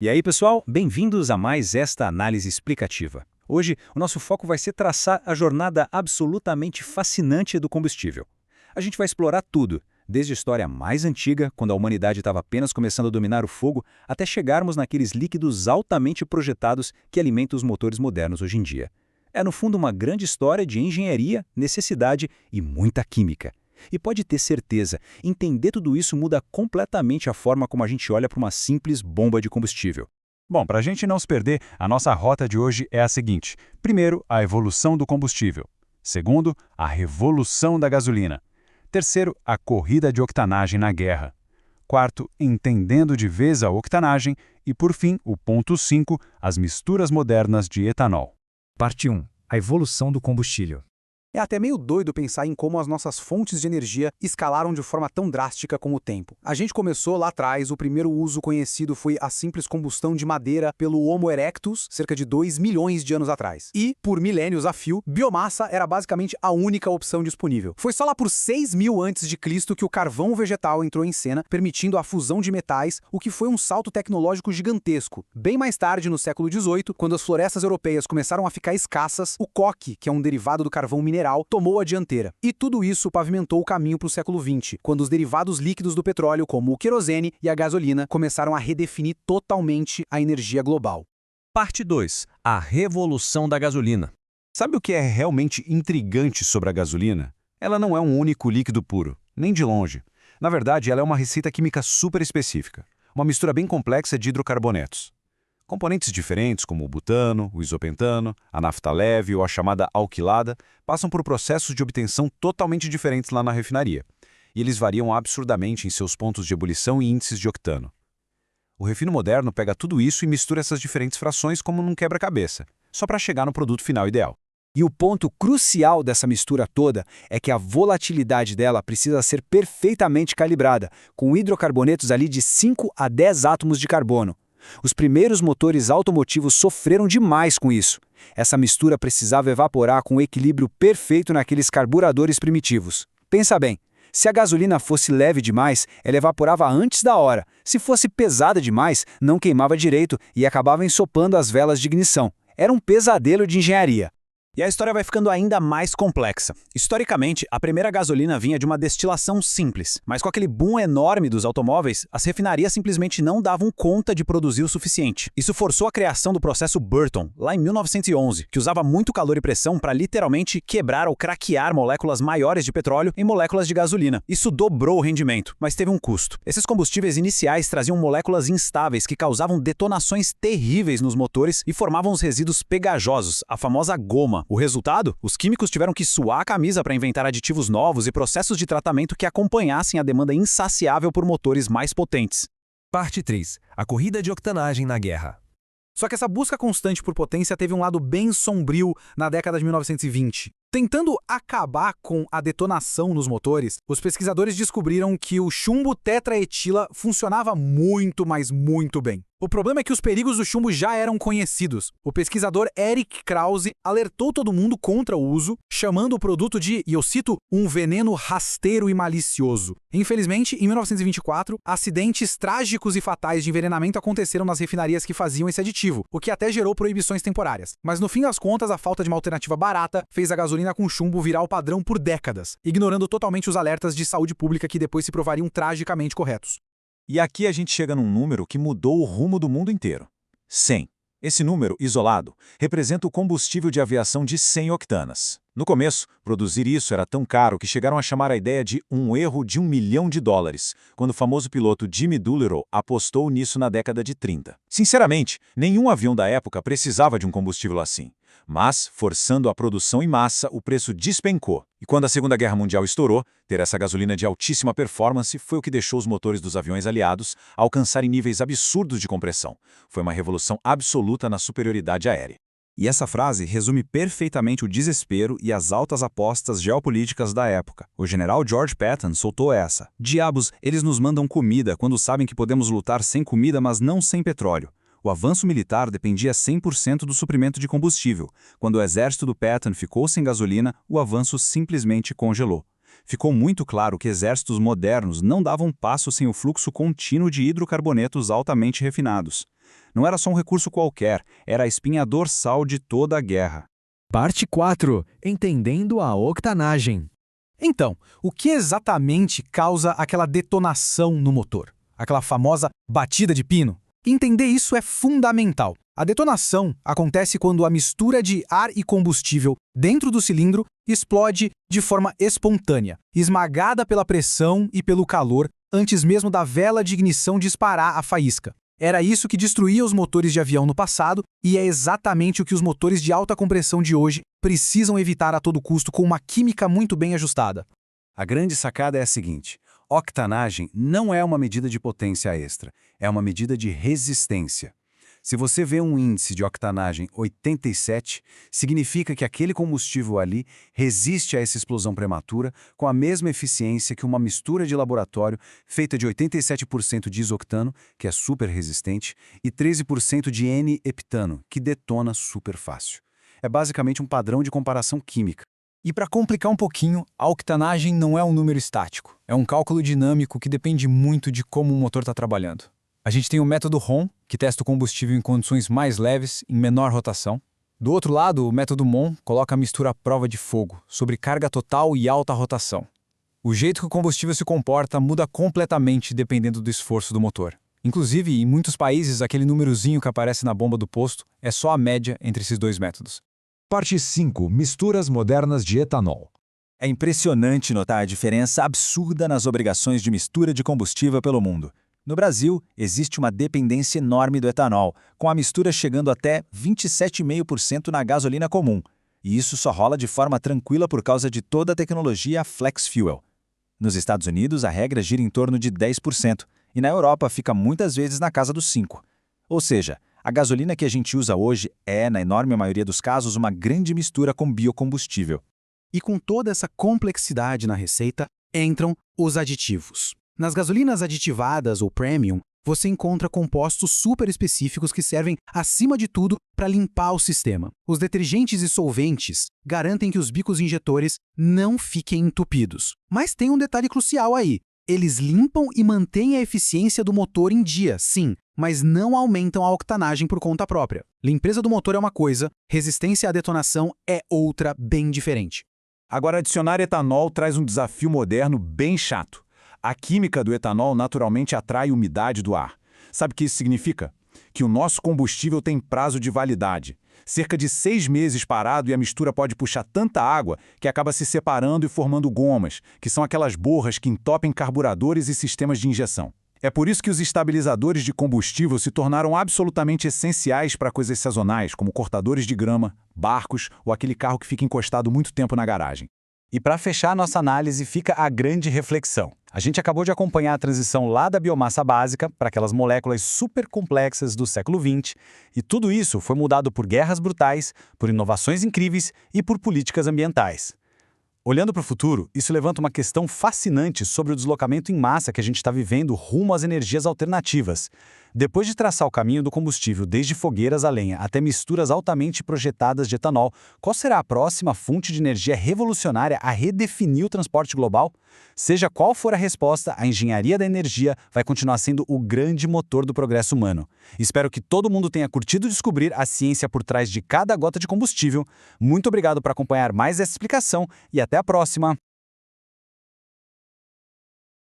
E aí, pessoal, bem-vindos a mais esta análise explicativa. Hoje, o nosso foco vai ser traçar a jornada absolutamente fascinante do combustível. A gente vai explorar tudo, desde a história mais antiga, quando a humanidade estava apenas começando a dominar o fogo, até chegarmos naqueles líquidos altamente projetados que alimentam os motores modernos hoje em dia. É, no fundo, uma grande história de engenharia, necessidade e muita química. E pode ter certeza, entender tudo isso muda completamente a forma como a gente olha para uma simples bomba de combustível. Bom, para a gente não se perder, a nossa rota de hoje é a seguinte. Primeiro, a evolução do combustível. Segundo, a revolução da gasolina. Terceiro, a corrida de octanagem na guerra. Quarto, entendendo de vez a octanagem. E, por fim, o ponto 5, as misturas modernas de etanol. Parte 1. A evolução do combustível. É até meio doido pensar em como as nossas fontes de energia escalaram de forma tão drástica com o tempo. A gente começou lá atrás, o primeiro uso conhecido foi a simples combustão de madeira pelo Homo erectus, cerca de 2 milhões de anos atrás. E, por milênios a fio, biomassa era basicamente a única opção disponível. Foi só lá por 6.000 a.C. que o carvão vegetal entrou em cena, permitindo a fusão de metais, o que foi um salto tecnológico gigantesco. Bem mais tarde, no século XVIII, quando as florestas europeias começaram a ficar escassas, o coque, que é um derivado do carvão mineral, tomou a dianteira. E tudo isso pavimentou o caminho para o século XX, quando os derivados líquidos do petróleo, como o querosene e a gasolina, começaram a redefinir totalmente a energia global. Parte 2. A revolução da gasolina. Sabe o que é realmente intrigante sobre a gasolina? Ela não é um único líquido puro, nem de longe. Na verdade, ela é uma receita química super específica, uma mistura bem complexa de hidrocarbonetos. Componentes diferentes, como o butano, o isopentano, a nafta leve ou a chamada alquilada, passam por processos de obtenção totalmente diferentes lá na refinaria, e eles variam absurdamente em seus pontos de ebulição e índices de octano. O refino moderno pega tudo isso e mistura essas diferentes frações como num quebra-cabeça, só para chegar no produto final ideal. E o ponto crucial dessa mistura toda é que a volatilidade dela precisa ser perfeitamente calibrada, com hidrocarbonetos ali de 5 a 10 átomos de carbono. Os primeiros motores automotivos sofreram demais com isso. Essa mistura precisava evaporar com o equilíbrio perfeito naqueles carburadores primitivos. Pensa bem, se a gasolina fosse leve demais, ela evaporava antes da hora. Se fosse pesada demais, não queimava direito e acabava ensopando as velas de ignição. Era um pesadelo de engenharia. E a história vai ficando ainda mais complexa. Historicamente, a primeira gasolina vinha de uma destilação simples, mas com aquele boom enorme dos automóveis, as refinarias simplesmente não davam conta de produzir o suficiente. Isso forçou a criação do processo Burton, lá em 1911, que usava muito calor e pressão para literalmente quebrar ou craquear moléculas maiores de petróleo em moléculas de gasolina. Isso dobrou o rendimento, mas teve um custo. Esses combustíveis iniciais traziam moléculas instáveis que causavam detonações terríveis nos motores e formavam os resíduos pegajosos, a famosa goma. O resultado? Os químicos tiveram que suar a camisa para inventar aditivos novos e processos de tratamento que acompanhassem a demanda insaciável por motores mais potentes. Parte 3. A corrida de octanagem na guerra. Só que essa busca constante por potência teve um lado bem sombrio na década de 1920. Tentando acabar com a detonação nos motores, os pesquisadores descobriram que o chumbo tetraetila funcionava muito, mas muito bem. O problema é que os perigos do chumbo já eram conhecidos. O pesquisador Eric Krause alertou todo mundo contra o uso, chamando o produto de, e eu cito, um veneno rasteiro e malicioso. Infelizmente, em 1924, acidentes trágicos e fatais de envenenamento aconteceram nas refinarias que faziam esse aditivo, o que até gerou proibições temporárias. Mas no fim das contas, a falta de uma alternativa barata fez a gasolina com chumbo virar o padrão por décadas, ignorando totalmente os alertas de saúde pública que depois se provariam tragicamente corretos. E aqui a gente chega num número que mudou o rumo do mundo inteiro. 100. Esse número, isolado, representa o combustível de aviação de 100 octanas. No começo, produzir isso era tão caro que chegaram a chamar a ideia de um erro de $1 milhão, quando o famoso piloto Jimmy Doolittle apostou nisso na década de 30. Sinceramente, nenhum avião da época precisava de um combustível assim. Mas, forçando a produção em massa, o preço despencou. E quando a Segunda Guerra Mundial estourou, ter essa gasolina de altíssima performance foi o que deixou os motores dos aviões aliados alcançarem níveis absurdos de compressão. Foi uma revolução absoluta na superioridade aérea. E essa frase resume perfeitamente o desespero e as altas apostas geopolíticas da época. O general George Patton soltou essa: "Diabos, eles nos mandam comida quando sabem que podemos lutar sem comida, mas não sem petróleo." O avanço militar dependia 100% do suprimento de combustível. Quando o exército do Patton ficou sem gasolina, o avanço simplesmente congelou. Ficou muito claro que exércitos modernos não davam passo sem o fluxo contínuo de hidrocarbonetos altamente refinados. Não era só um recurso qualquer, era a espinha dorsal de toda a guerra. Parte 4. Entendendo a octanagem. Então, o que exatamente causa aquela detonação no motor? Aquela famosa batida de pino? Entender isso é fundamental. A detonação acontece quando a mistura de ar e combustível dentro do cilindro explode de forma espontânea, esmagada pela pressão e pelo calor antes mesmo da vela de ignição disparar a faísca. Era isso que destruía os motores de avião no passado e é exatamente o que os motores de alta compressão de hoje precisam evitar a todo custo com uma química muito bem ajustada. A grande sacada é a seguinte: octanagem não é uma medida de potência extra, é uma medida de resistência. Se você vê um índice de octanagem 87, significa que aquele combustível ali resiste a essa explosão prematura com a mesma eficiência que uma mistura de laboratório feita de 87% de isoctano, que é super resistente, e 13% de N-heptano, que detona super fácil. É basicamente um padrão de comparação química. E para complicar um pouquinho, a octanagem não é um número estático. É um cálculo dinâmico que depende muito de como o motor está trabalhando. A gente tem o método ROM, que testa o combustível em condições mais leves, em menor rotação. Do outro lado, o método MON coloca a mistura à prova de fogo, sobre carga total e alta rotação. O jeito que o combustível se comporta muda completamente dependendo do esforço do motor. Inclusive, em muitos países, aquele númerozinho que aparece na bomba do posto é só a média entre esses dois métodos. Parte 5. Misturas modernas de etanol. É impressionante notar a diferença absurda nas obrigações de mistura de combustível pelo mundo. No Brasil, existe uma dependência enorme do etanol, com a mistura chegando até 27,5% na gasolina comum. E isso só rola de forma tranquila por causa de toda a tecnologia Flex Fuel. Nos Estados Unidos, a regra gira em torno de 10%, e na Europa fica muitas vezes na casa dos 5%. Ou seja, a gasolina que a gente usa hoje é, na enorme maioria dos casos, uma grande mistura com biocombustível. E com toda essa complexidade na receita, entram os aditivos. Nas gasolinas aditivadas ou premium, você encontra compostos super específicos que servem, acima de tudo, para limpar o sistema. Os detergentes e solventes garantem que os bicos injetores não fiquem entupidos. Mas tem um detalhe crucial aí. Eles limpam e mantêm a eficiência do motor em dia, sim, mas não aumentam a octanagem por conta própria. Limpeza do motor é uma coisa, resistência à detonação é outra bem diferente. Agora, adicionar etanol traz um desafio moderno bem chato. A química do etanol naturalmente atrai umidade do ar. Sabe o que isso significa? Que o nosso combustível tem prazo de validade. Cerca de 6 meses parado e a mistura pode puxar tanta água que acaba se separando e formando gomas, que são aquelas borras que entopem carburadores e sistemas de injeção. É por isso que os estabilizadores de combustível se tornaram absolutamente essenciais para coisas sazonais, como cortadores de grama, barcos ou aquele carro que fica encostado muito tempo na garagem. E para fechar nossa análise, fica a grande reflexão. A gente acabou de acompanhar a transição lá da biomassa básica para aquelas moléculas super complexas do século XX, e tudo isso foi mudado por guerras brutais, por inovações incríveis e por políticas ambientais. Olhando para o futuro, isso levanta uma questão fascinante sobre o deslocamento em massa que a gente está vivendo rumo às energias alternativas. Depois de traçar o caminho do combustível desde fogueiras a lenha até misturas altamente projetadas de etanol, qual será a próxima fonte de energia revolucionária a redefinir o transporte global? Seja qual for a resposta, a engenharia da energia vai continuar sendo o grande motor do progresso humano. Espero que todo mundo tenha curtido descobrir a ciência por trás de cada gota de combustível. Muito obrigado por acompanhar mais essa explicação e até a próxima!